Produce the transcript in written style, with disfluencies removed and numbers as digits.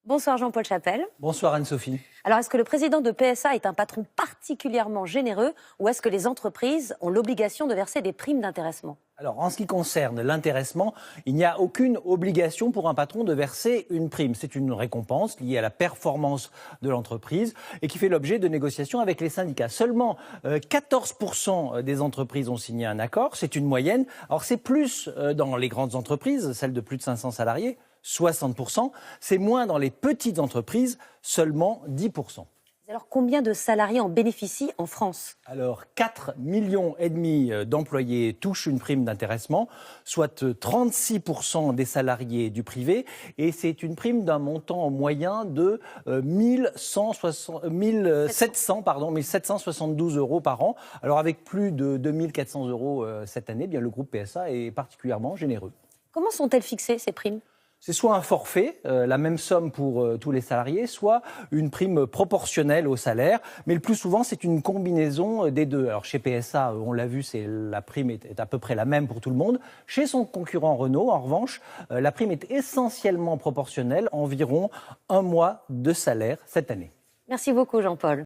Bonsoir Jean-Paul Chapelle. Bonsoir Anne-Sophie. Alors, est-ce que le président de PSA est un patron particulièrement généreux ou est-ce que les entreprises ont l'obligation de verser des primes d'intéressement? Alors, en ce qui concerne l'intéressement, il n'y a aucune obligation pour un patron de verser une prime. C'est une récompense liée à la performance de l'entreprise et qui fait l'objet de négociations avec les syndicats. Seulement 14% des entreprises ont signé un accord, c'est une moyenne. Alors, c'est plus dans les grandes entreprises, celles de plus de 500 salariés, 60%. C'est moins dans les petites entreprises, seulement 10%. Alors, combien de salariés en bénéficient en France? Alors, 4,5 millions d'employés touchent une prime d'intéressement, soit 36% des salariés du privé. Et c'est une prime d'un montant moyen de 1772 euros par an. Alors, avec plus de 2400 euros cette année, bien, le groupe PSA est particulièrement généreux. Comment sont-elles fixées, ces primes? C'est soit un forfait, la même somme pour tous les salariés, soit une prime proportionnelle au salaire. Mais le plus souvent, c'est une combinaison des deux. Alors chez PSA, on l'a vu, la prime est à peu près la même pour tout le monde. Chez son concurrent Renault, en revanche, la prime est essentiellement proportionnelle, environ un mois de salaire cette année. Merci beaucoup Jean-Paul.